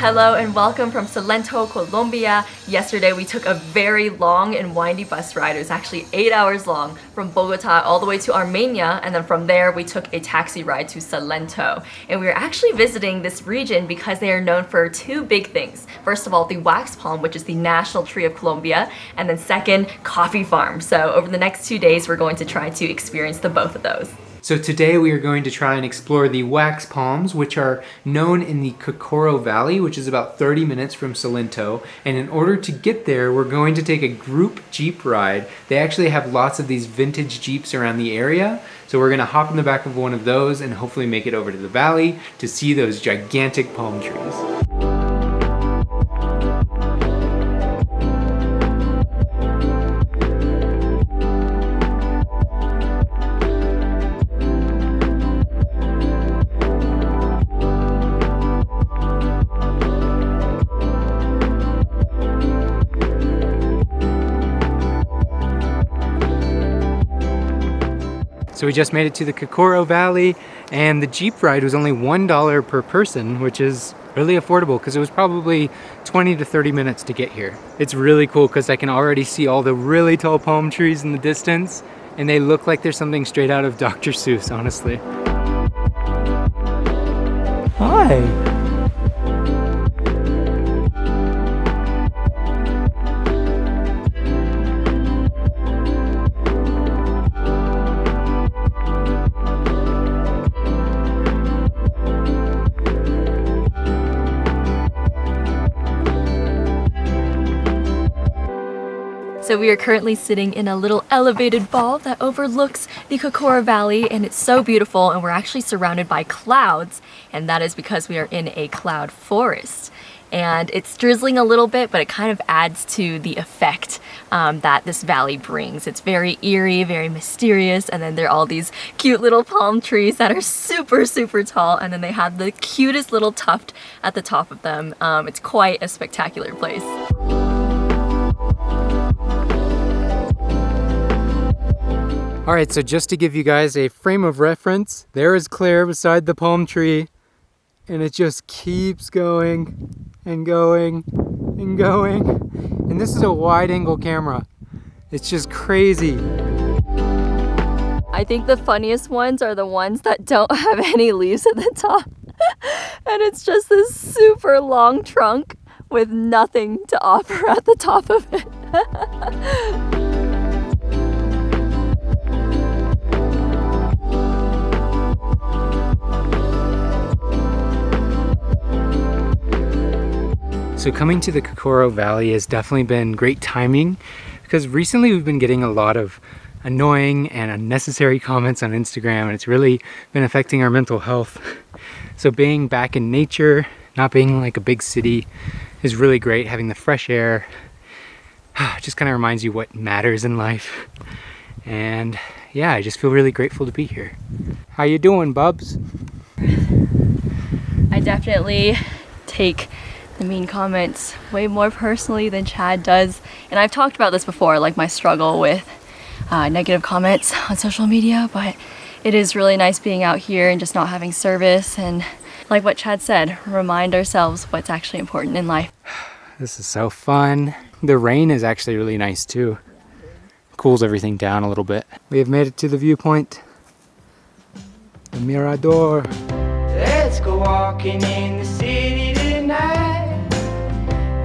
Hello and welcome from Salento, Colombia. Yesterday we took a very long and windy bus ride. It was actually 8 hours long from Bogota all the way to Armenia, and then from there we took a taxi ride to Salento. And we were actually visiting this region because they are known for two big things. First of all, the wax palm, which is the national tree of Colombia, and then second, coffee farms. So over the next 2 days we're going to try to experience the both of those. So today we are going to try and explore the wax palms, which are known in the Cocoro Valley, which is about 30 minutes from Salento. And in order to get there, we're going to take a group Jeep ride. They actually have lots of these vintage Jeeps around the area. So we're gonna hop in the back of one of those and hopefully make it over to the valley to see those gigantic palm trees. So we just made it to the Cocoro Valley, and the Jeep ride was only $1 per person, which is really affordable because it was probably 20 to 30 minutes to get here. It's really cool because I can already see all the really tall palm trees in the distance, and they look like there's something straight out of Dr. Seuss, honestly. Hi! So we are currently sitting in a little elevated ball that overlooks the Cocora Valley, and it's so beautiful, and we're actually surrounded by clouds, and that is because we are in a cloud forest. And it's drizzling a little bit, but it kind of adds to the effect that this valley brings. It's very eerie, very mysterious, and then there are all these cute little palm trees that are super, super tall, and then they have the cutest little tuft at the top of them. It's quite a spectacular place. All right, so just to give you guys a frame of reference, there is Claire beside the palm tree, and it just keeps going and going and going. And this is a wide angle camera. It's just crazy. I think the funniest ones are the ones that don't have any leaves at the top. And it's just this super long trunk with nothing to offer at the top of it. So coming to the Cocoro Valley has definitely been great timing because recently we've been getting a lot of annoying and unnecessary comments on Instagram, and it's really been affecting our mental health. So being back in nature, not being like a big city, is really great. Having the fresh air just kind of reminds you what matters in life. And yeah, I just feel really grateful to be here. How you doing, Bubs? I definitely take the mean comments way more personally than Chad does. And I've talked about this before, like my struggle with negative comments on social media, but it is really nice being out here and just not having service, and like what Chad said, remind ourselves what's actually important in life. This is so fun. The rain is actually really nice too. Cools everything down a little bit. We have made it to the viewpoint. The Mirador. Let's go walking in the city tonight.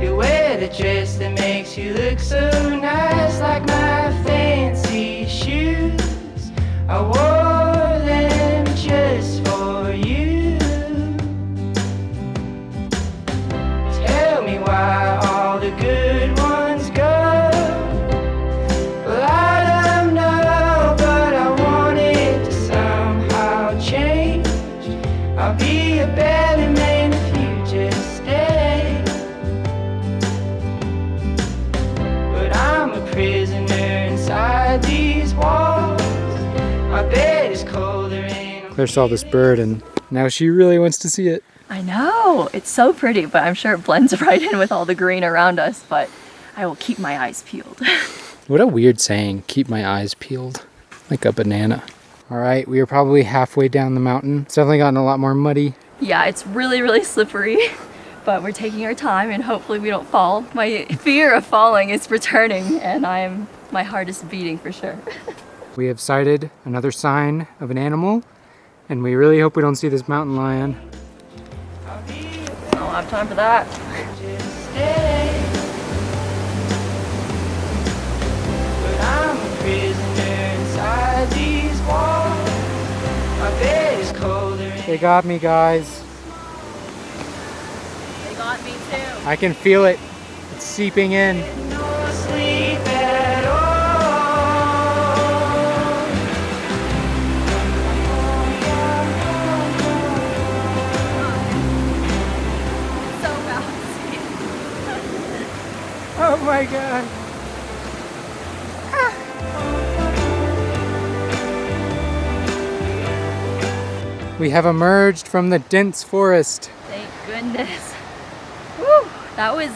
You wear the dress that makes you look so nice, like my fancy shoes. I wore them just for you. Tell me why all the good ones go. Well, I don't know, but I want it to somehow change. I'll be a better man if you just stay. But I'm a prisoner inside these walls. My bed is colder and Claire saw this bird and now she really wants to see it. I know, it's so pretty, but I'm sure it blends right in with all the green around us, but I will keep my eyes peeled. What a weird saying, keep my eyes peeled, like a banana. All right, we are probably halfway down the mountain. It's definitely gotten a lot more muddy. Yeah, it's really, really slippery, but we're taking our time and hopefully we don't fall. My fear of falling is returning and my heart is beating for sure. We have sighted another sign of an animal, and we really hope we don't see this mountain lion. I don't have time for that. Just stay. But I'm a prisoner inside these walls. My bed is colder. They got me, guys. They got me too. I can feel it. It's seeping in. No sleep at all. So bouncy. Oh my god. We have emerged from the dense forest. Thank goodness. Woo! That was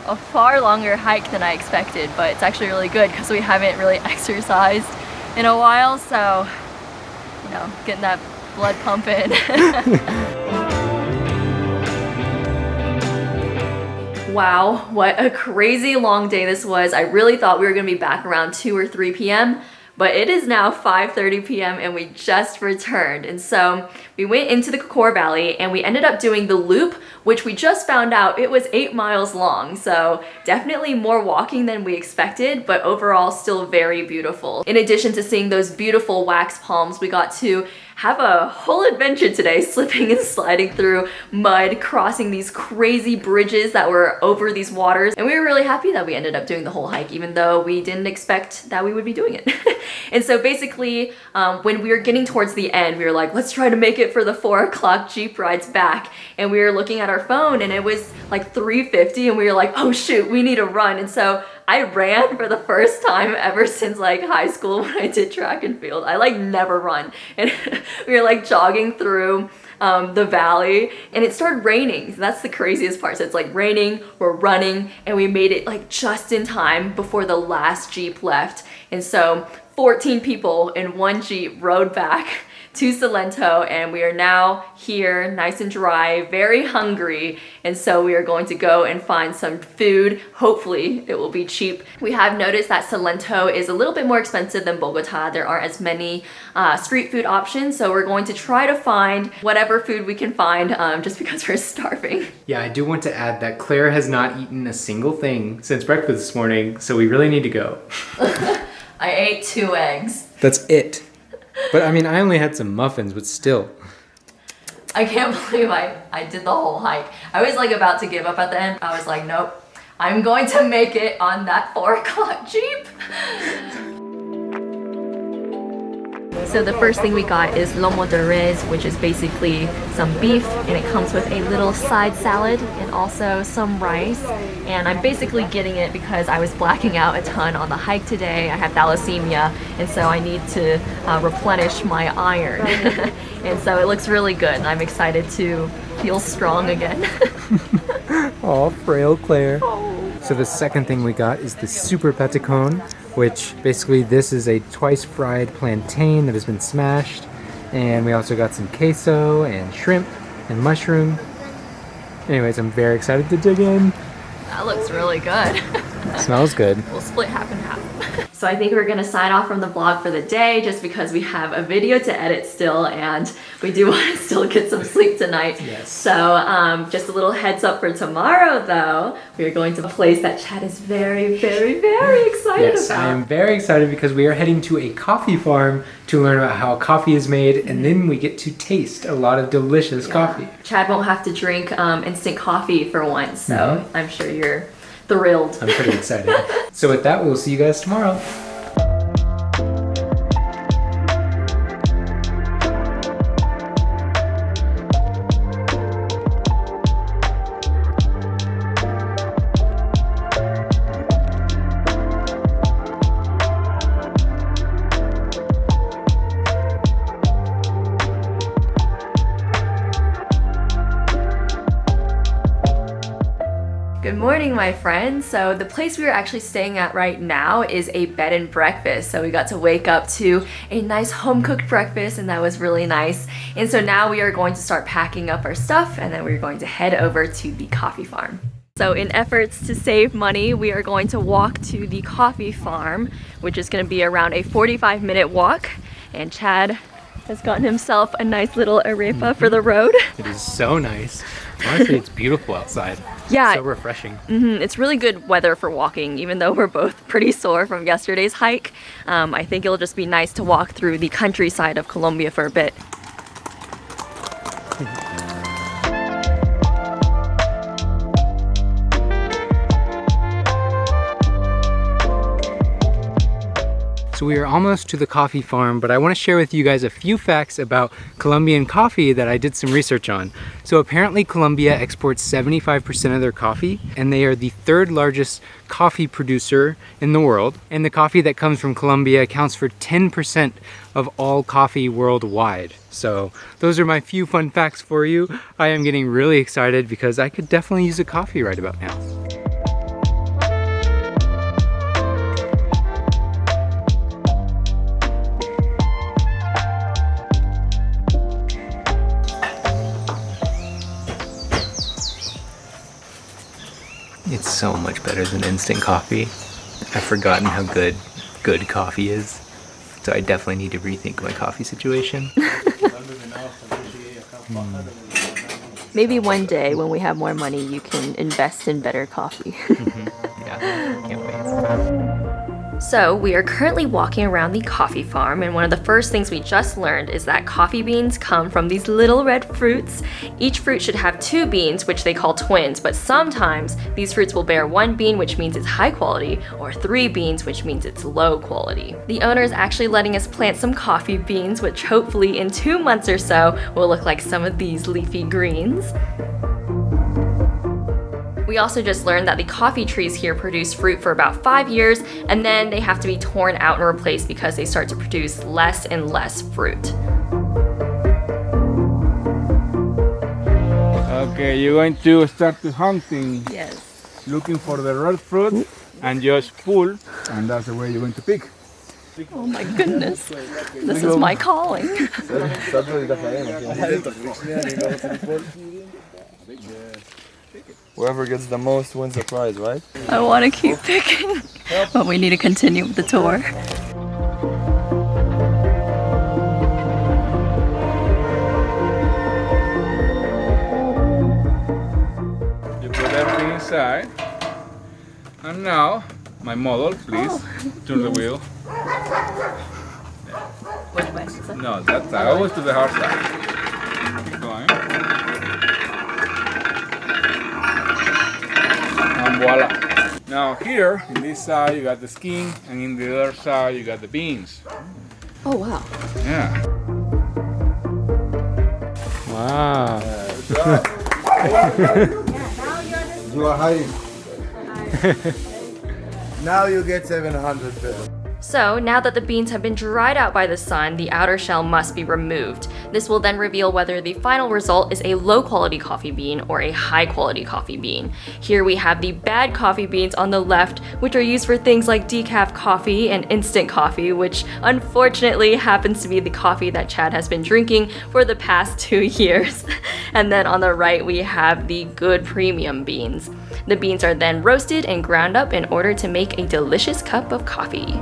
a far longer hike than I expected, but it's actually really good because we haven't really exercised in a while, so, you know, getting that blood pumping. Wow, what a crazy long day this was. I really thought we were gonna be back around 2 or 3 p.m., but it is now 5:30 p.m. and we just returned. And so we went into the Cocora Valley and we ended up doing the loop, which we just found out it was 8 miles long. So definitely more walking than we expected, but overall still very beautiful. In addition to seeing those beautiful wax palms, we got to have a whole adventure today, slipping and sliding through mud, crossing these crazy bridges that were over these waters. And we were really happy that we ended up doing the whole hike, even though we didn't expect that we would be doing it. And so basically, when we were getting towards the end, we were like, let's try to make it for the 4 o'clock Jeep rides back. And we were looking at our phone and it was like 3:50 and we were like, oh shoot, we need to run. And so I ran for the first time ever since like high school when I did track and field. I like never run. And we were like jogging through the valley and it started raining. So that's the craziest part. So it's like raining, we're running, and we made it like just in time before the last Jeep left. And so 14 people in one Jeep rode back to Salento, and we are now here, nice and dry, very hungry, and so we are going to go and find some food. Hopefully it will be cheap. We have noticed that Salento is a little bit more expensive than Bogota. There aren't as many street food options, so we're going to try to find whatever food we can find just because we're starving. Yeah, I do want to add that Claire has not eaten a single thing since breakfast this morning, so we really need to go. I ate 2 eggs. That's it. But I mean, I only had some muffins, but still. I can't believe I did the whole hike. I was like about to give up at the end. I was like, nope, I'm going to make it on that 4 o'clock Jeep. So the first thing we got is lomo de res, which is basically some beef, and it comes with a little side salad and also some rice. And I'm basically getting it because I was blacking out a ton on the hike today. I have thalassemia, and so I need to replenish my iron. And so it looks really good, and I'm excited to feel strong again. Aw, frail Claire. So the second thing we got is the super patacon, which basically this is a twice fried plantain that has been smashed. And we also got some queso and shrimp and mushroom. Anyways, I'm very excited to dig in. That looks really good. Smells good. We'll split half and half. So I think we're gonna sign off from the vlog for the day just because we have a video to edit still and we do want to still get some sleep tonight. Yes. So just a little heads up for tomorrow though. We are going to a place that Chad is very, very, very excited Yes, about. I am very excited because we are heading to a coffee farm to learn about how coffee is made, and then we get to taste a lot of delicious coffee. Chad won't have to drink instant coffee for once, so I'm sure you're thrilled. I'm pretty excited. So with that, we'll see you guys tomorrow. Good morning, my friends. So the place we are actually staying at right now is a bed and breakfast. So we got to wake up to a nice home cooked breakfast, and that was really nice. And so now we are going to start packing up our stuff, and then we're going to head over to the coffee farm. So in efforts to save money, we are going to walk to the coffee farm, which is going to be around a 45-minute walk. And Chad has gotten himself a nice little arepa for the road. It is so nice. Honestly, it's beautiful outside. Yeah. So refreshing. It's really good weather for walking, even though we're both pretty sore from yesterday's hike. I think it'll just be nice to walk through the countryside of Colombia for a bit. So we are almost to the coffee farm, but I want to share with you guys a few facts about Colombian coffee that I did some research on. So apparently Colombia exports 75% of their coffee, and they are the third largest coffee producer in the world. And the coffee that comes from Colombia accounts for 10% of all coffee worldwide. So those are my few fun facts for you. I am getting really excited because I could definitely use a coffee right about now. It's so much better than instant coffee. I've forgotten how good coffee is. So I definitely need to rethink my coffee situation. Maybe one day when we have more money, you can invest in better coffee. Yeah, can't wait. So we are currently walking around the coffee farm, and one of the first things we just learned is that coffee beans come from these little red fruits. Each fruit should have 2 beans, which they call twins, but sometimes these fruits will bear 1 bean, which means it's high quality, or 3 beans, which means it's low quality. The owner is actually letting us plant some coffee beans, which hopefully in 2 months or so will look like some of these leafy greens. We also just learned that the coffee trees here produce fruit for about 5 years, and then they have to be torn out and replaced because they start to produce less and less fruit. Okay, you're going to start to hunting, Yes. looking for the red fruit, and just pull, and that's the way you're going to pick. Oh my goodness. This is my calling. Whoever gets the most wins the prize, right? I want to keep picking, but we need to continue with the tour. You put everything inside. And now, my model, please, turn the wheel. Which way is it? No, that side, always to the hard side. Keep going. And voila. Now here, in this side, you got the skin, and in the other side, you got the beans. Oh wow. Yeah. Wow. You are hiding. Now you get 700 pesos. So now that the beans have been dried out by the sun, the outer shell must be removed. This will then reveal whether the final result is a low quality coffee bean or a high quality coffee bean. Here we have the bad coffee beans on the left, which are used for things like decaf coffee and instant coffee, which unfortunately happens to be the coffee that Chad has been drinking for the past 2 years. And then on the right we have the good premium beans. The beans are then roasted and ground up in order to make a delicious cup of coffee.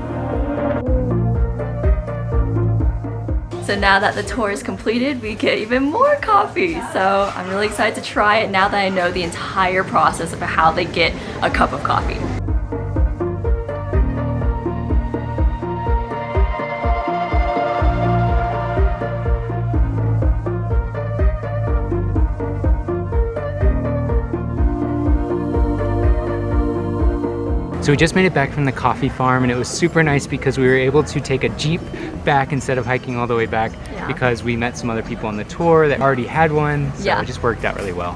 So now that the tour is completed, we get even more coffee. So I'm really excited to try it now that I know the entire process of how they get a cup of coffee. So we just made it back from the coffee farm, and it was super nice because we were able to take a Jeep back instead of hiking all the way back because we met some other people on the tour that already had one. So it just worked out really well.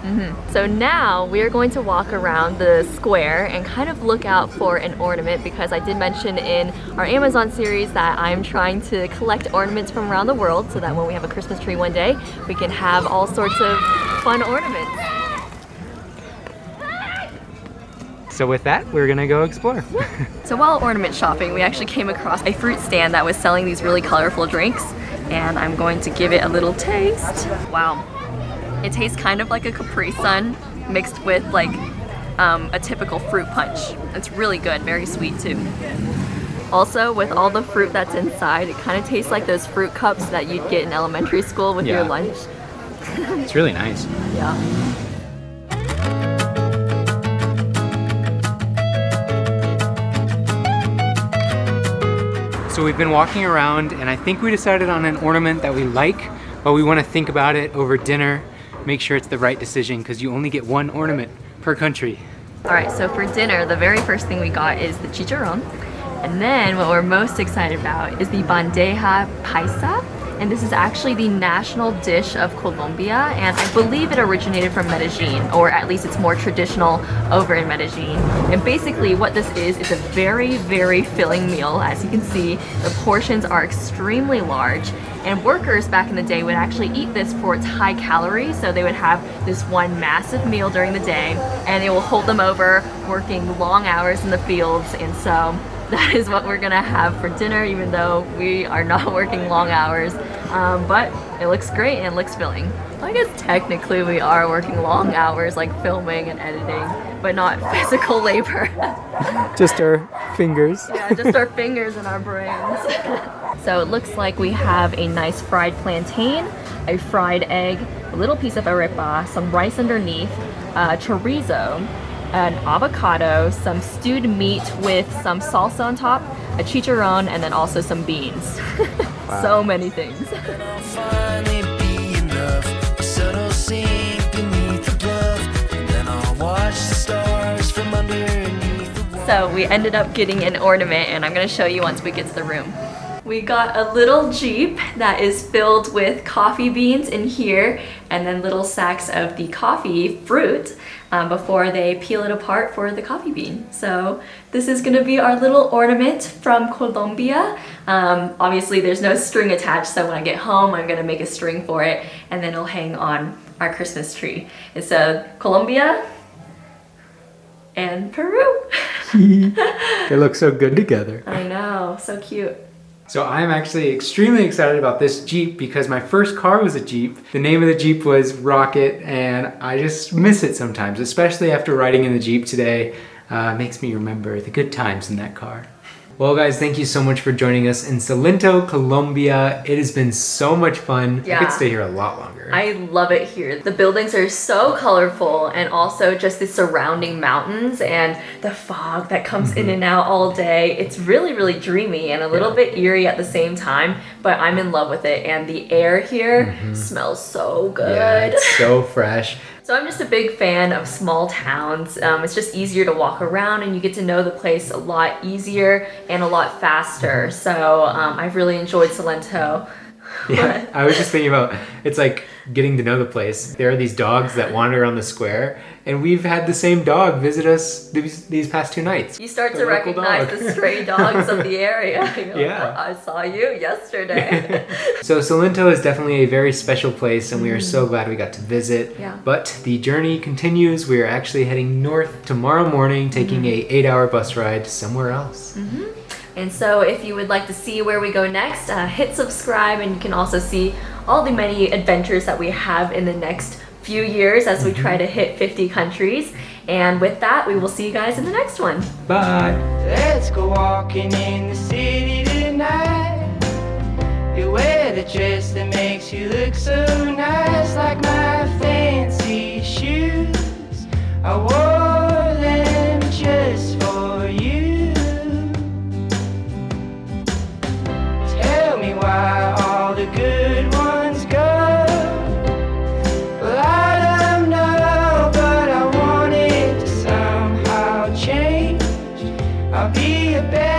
So now we are going to walk around the square and kind of look out for an ornament, because I did mention in our Amazon series that I'm trying to collect ornaments from around the world so that when we have a Christmas tree one day, we can have all sorts of fun ornaments. So with that, we're gonna go explore. So while ornament shopping, we actually came across a fruit stand that was selling these really colorful drinks, and I'm going to give it a little taste. Wow. It tastes kind of like a Capri Sun mixed with like a typical fruit punch. It's really good, very sweet too. Also, with all the fruit that's inside, it kind of tastes like those fruit cups that you'd get in elementary school with your lunch. It's really nice. Yeah. So we've been walking around and I think we decided on an ornament that we like, but we want to think about it over dinner, make sure it's the right decision because you only get one ornament per country. All right, so for dinner, the very first thing we got is the chicharrón. And then what we're most excited about is the bandeja paisa. And this is actually the national dish of Colombia, and I believe it originated from Medellin, or at least it's more traditional over in Medellin. And basically what this is a very, very filling meal. As you can see, the portions are extremely large, and workers back in the day would actually eat this for its high calories, so they would have this one massive meal during the day, and it will hold them over working long hours in the fields. And so that is what we're gonna have for dinner, even though we are not working long hours. But it looks great and it looks filling. I guess technically we are working long hours, like filming and editing, but not physical labor. Just our fingers. Yeah, just our fingers and our brains. So it looks like we have a nice fried plantain, a fried egg, a little piece of arepa, some rice underneath, chorizo, an avocado, some stewed meat with some salsa on top, a chicharrón, and then also some beans. Wow. So many things. So we ended up getting an ornament, and I'm going to show you once we get to the room. We got a little Jeep that is filled with coffee beans in here, and then little sacks of the coffee fruit before they peel it apart for the coffee bean. So this is gonna be our little ornament from Colombia. Obviously there's no string attached, so when I get home I'm gonna make a string for it, and then it'll hang on our Christmas tree. It's Colombia and Peru. They look so good together. I know, so cute. So I'm actually extremely excited about this Jeep because my first car was a Jeep. The name of the Jeep was Rocket, and I just miss it sometimes, especially after riding in the Jeep today. Makes me remember the good times in that car. Well guys, thank you so much for joining us in Salento, Colombia. It has been so much fun. Yeah. I could stay here a lot longer. I love it here. The buildings are so colorful, and also just the surrounding mountains and the fog that comes in and out all day. It's really, really dreamy and a little bit eerie at the same time, but I'm in love with it. And the air here smells so good. Yeah, it's so fresh. So I'm just a big fan of small towns. It's just easier to walk around, and you get to know the place a lot easier and a lot faster. So I've really enjoyed Salento. Yeah, I was just thinking about, it's like getting to know the place. There are these dogs that wander around the square, and we've had the same dog visit us these past 2 nights. You start The to local recognize dog. the stray dogs of the area. You're Yeah. like, I saw you yesterday. So Salento is definitely a very special place, and we are so glad we got to visit. Yeah. But the journey continues. We are actually heading north tomorrow morning, taking a 8-hour bus ride somewhere else. And so if you would like to see where we go next, hit subscribe, and you can also see all the many adventures that we have in the next few years as we try to hit 50 countries. And with that, we will see you guys in the next one. Bye. Let's go walking in the city tonight. You wear the dress that makes you look so nice, like my fancy shoes. I wore them just for you. Tell me why all the good ones go. Well, I don't know, but I want it to somehow change. I'll be a better